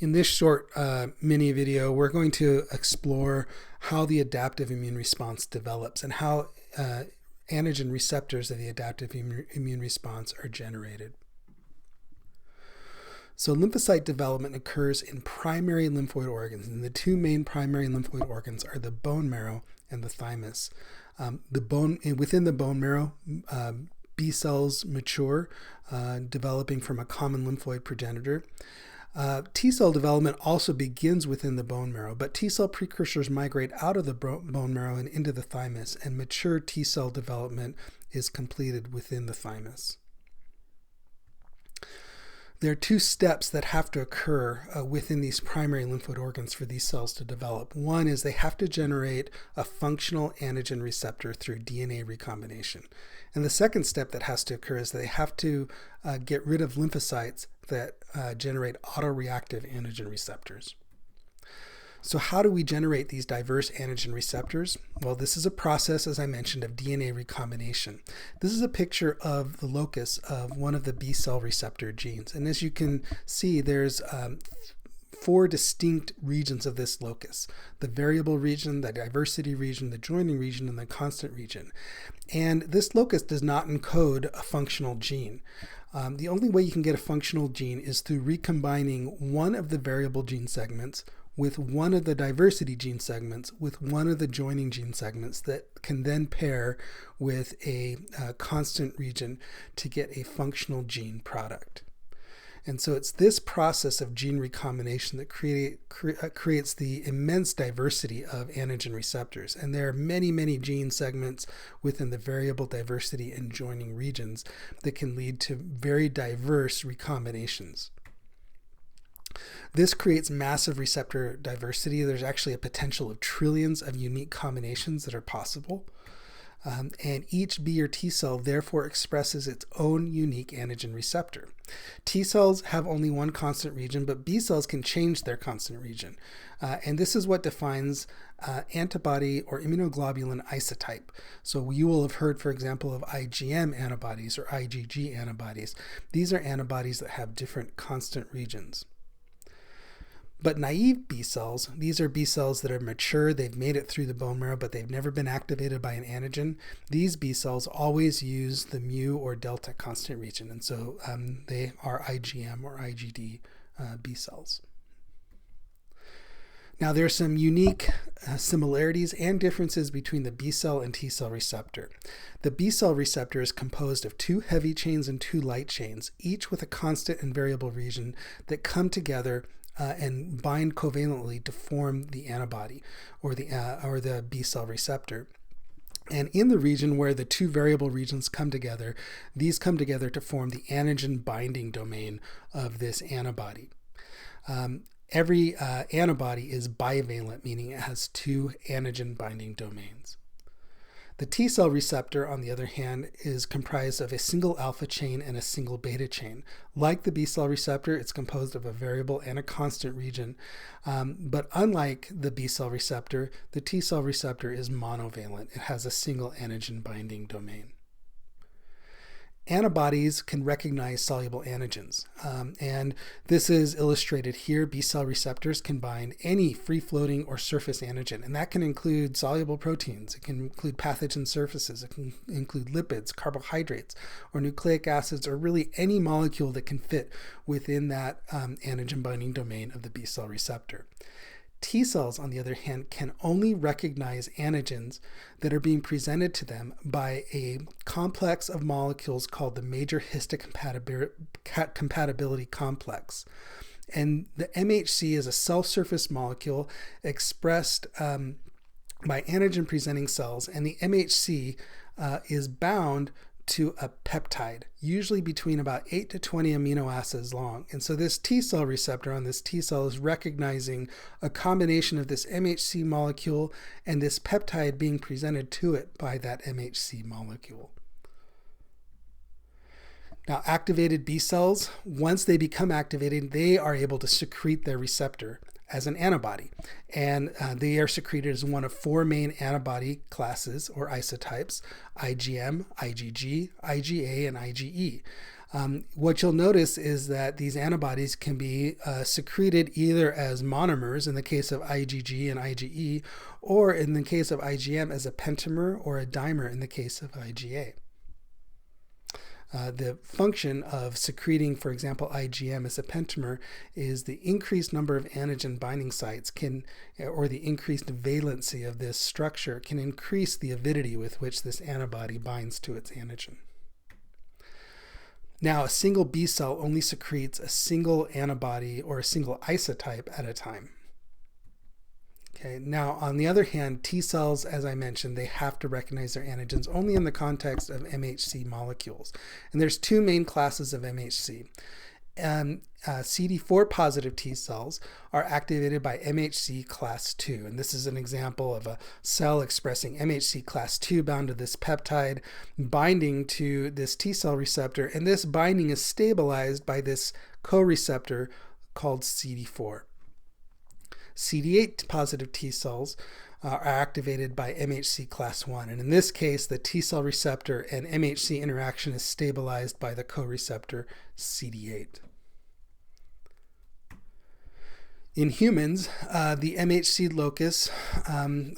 In this short mini video, we're going to explore how the adaptive immune response develops and how antigen receptors of the adaptive immune response are generated. So lymphocyte development occurs in primary lymphoid organs, and the two main primary lymphoid organs are the bone marrow and the thymus. Within the bone marrow, B cells mature, developing from a common lymphoid progenitor. T cell development also begins within the bone marrow, but T cell precursors migrate out of the bone marrow and into the thymus, and mature T cell development is completed within the thymus. There are two steps that have to occur within these primary lymphoid organs for these cells to develop. One is they have to generate a functional antigen receptor through DNA recombination. And the second step that has to occur is they have to get rid of lymphocytes that generate autoreactive antigen receptors. So how do we generate these diverse antigen receptors? Well, this is a process, as I mentioned, of DNA recombination. This is a picture of the locus of one of the B cell receptor genes. And as you can see, there's four distinct regions of this locus: the variable region, the diversity region, the joining region, and the constant region. And this locus does not encode a functional gene. The only way you can get a functional gene is through recombining one of the variable gene segments with one of the diversity gene segments with one of the joining gene segments that can then pair with a constant region to get a functional gene product. And so it's this process of gene recombination that creates the immense diversity of antigen receptors. And there are many, many gene segments within the variable, diversity, and joining regions that can lead to very diverse recombinations. This creates massive receptor diversity. There's actually a potential of trillions of unique combinations that are possible. And each B or T cell therefore expresses its own unique antigen receptor. T cells have only one constant region, but B cells can change their constant region. And this is what defines antibody or immunoglobulin isotype. So you will have heard, for example, of IgM antibodies or IgG antibodies. These are antibodies that have different constant regions. But naive B cells, these are B cells that are mature, they've made it through the bone marrow, but they've never been activated by an antigen. These B cells always use the mu or delta constant region, and so they are IgM or IgD B cells. Now, there are some unique similarities and differences between the B cell and T cell receptor. The B cell receptor is composed of two heavy chains and two light chains, each with a constant and variable region that come together and bind covalently to form the antibody or the B cell receptor. And in the region where the two variable regions come together, these come together to form the antigen binding domain of this antibody. Every antibody is bivalent, meaning it has two antigen binding domains. The T cell receptor, on the other hand, is comprised of a single alpha chain and a single beta chain. Like the B cell receptor, it's composed of a variable and a constant region. But unlike the B cell receptor, the T cell receptor is monovalent. It has a single antigen binding domain. Antibodies can recognize soluble antigens, and this is illustrated here. B cell receptors can bind any free-floating or surface antigen, and that can include soluble proteins, it can include pathogen surfaces, it can include lipids, carbohydrates, or nucleic acids, or really any molecule that can fit within that antigen binding domain of the B cell receptor. T cells, on the other hand, can only recognize antigens that are being presented to them by a complex of molecules called the major histocompatibility complex. And the MHC is a cell surface molecule expressed by antigen-presenting cells, and the MHC is bound to a peptide, usually between about 8 to 20 amino acids long. And so this T cell receptor on this T cell is recognizing a combination of this MHC molecule and this peptide being presented to it by that MHC molecule. Now, activated B cells, once they become activated, they are able to secrete their receptor as an antibody. And they are secreted as one of four main antibody classes or isotypes: IgM, IgG, IgA, and IgE. What you'll notice is that these antibodies can be secreted either as monomers in the case of IgG and IgE, or in the case of IgM as a pentamer or a dimer in the case of IgA. The function of secreting, for example, IgM as a pentamer is the increased number of antigen binding sites or the increased valency of this structure can increase the avidity with which this antibody binds to its antigen. Now, a single B cell only secretes a single antibody or a single isotype at a time. Okay. Now, on the other hand, T cells, as I mentioned, they have to recognize their antigens only in the context of MHC molecules. And there's two main classes of MHC. CD4 positive T cells are activated by MHC class II. And this is an example of a cell expressing MHC class II bound to this peptide binding to this T cell receptor. And this binding is stabilized by this co-receptor called CD4. CD8 positive T cells are activated by MHC class I. And in this case, the T cell receptor and MHC interaction is stabilized by the co-receptor CD8. In humans, the MHC locus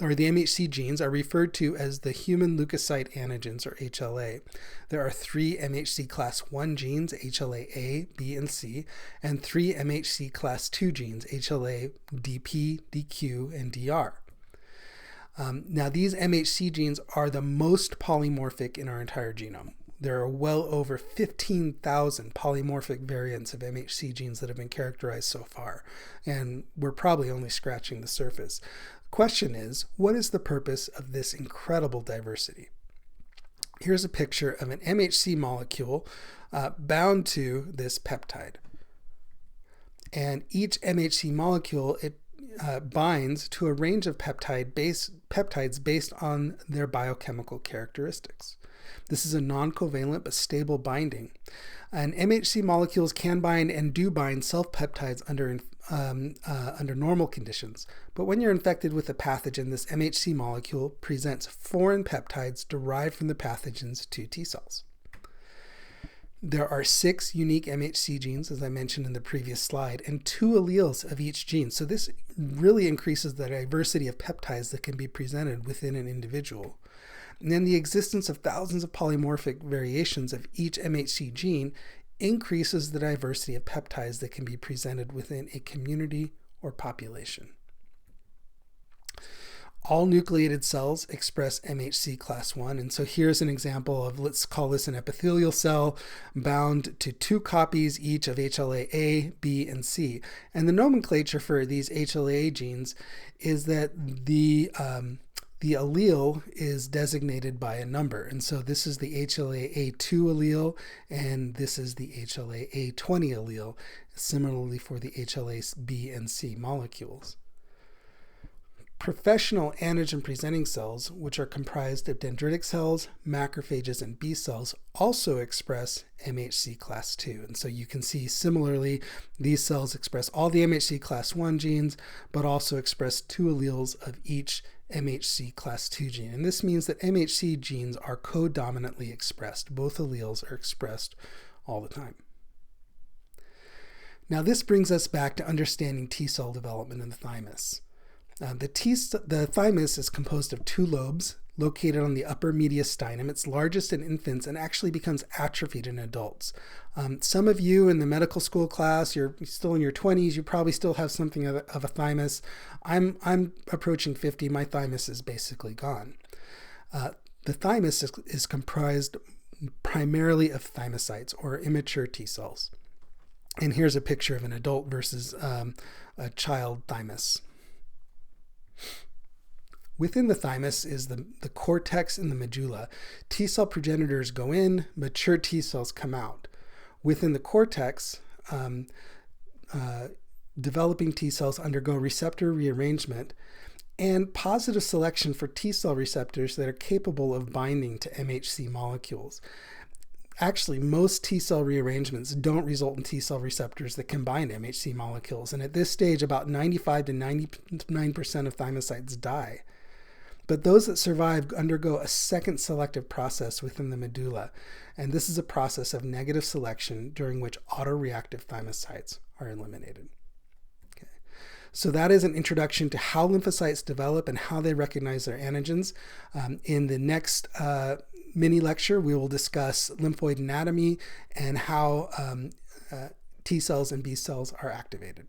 or the MHC genes are referred to as the human leukocyte antigens, or HLA. There are 3 MHC class I genes, HLA-A, B, and C, and 3 MHC class II genes, HLA-DP, DQ, and DR. Now, these MHC genes are the most polymorphic in our entire genome. There are well over 15,000 polymorphic variants of MHC genes that have been characterized so far, and we're probably only scratching the surface. The question is, what is the purpose of this incredible diversity? Here's a picture of an MHC molecule bound to this peptide. And each MHC molecule, it binds to a range of peptides based on their biochemical characteristics. This is a non-covalent but stable binding. And MHC molecules can bind and do bind self-peptides under normal conditions. But when you're infected with a pathogen, this MHC molecule presents foreign peptides derived from the pathogens to T cells. There are 6 unique MHC genes, as I mentioned in the previous slide, and 2 alleles of each gene. So this really increases the diversity of peptides that can be presented within an individual. And then the existence of thousands of polymorphic variations of each MHC gene increases the diversity of peptides that can be presented within a community or population. All nucleated cells express MHC class I, and so here's an example of, let's call this an epithelial cell bound to 2 copies each of HLA-A, B, and C. And the nomenclature for these HLA genes is that the allele is designated by a number. And so this is the HLA-A2 allele, and this is the HLA-A20 allele, similarly for the HLA-B and C molecules. Professional antigen-presenting cells, which are comprised of dendritic cells, macrophages, and B cells, also express MHC class II. And so you can see similarly, these cells express all the MHC class I genes, but also express 2 alleles of each MHC class II gene. And this means that MHC genes are codominantly expressed. Both alleles are expressed all the time. Now, this brings us back to understanding T cell development in the thymus. The thymus is composed of 2 lobes located on the upper mediastinum. It's largest in infants and actually becomes atrophied in adults. Some of you in the medical school class, you're still in your 20s, you probably still have something of a thymus. I'm approaching 50, my thymus is basically gone. The thymus is comprised primarily of thymocytes, or immature T cells. And here's a picture of an adult versus a child thymus. Within the thymus is the cortex and the medulla. T cell progenitors go in, mature T cells come out. Within the cortex, developing T cells undergo receptor rearrangement and positive selection for T cell receptors that are capable of binding to MHC molecules. Actually, most T cell rearrangements don't result in T cell receptors that can bind MHC molecules. And at this stage, about 95 to 99% of thymocytes die. But those that survive undergo a second selective process within the medulla, and this is a process of negative selection during which autoreactive thymocytes are eliminated. Okay. So that is an introduction to how lymphocytes develop and how they recognize their antigens. In the next mini lecture, we will discuss lymphoid anatomy and how T cells and B cells are activated.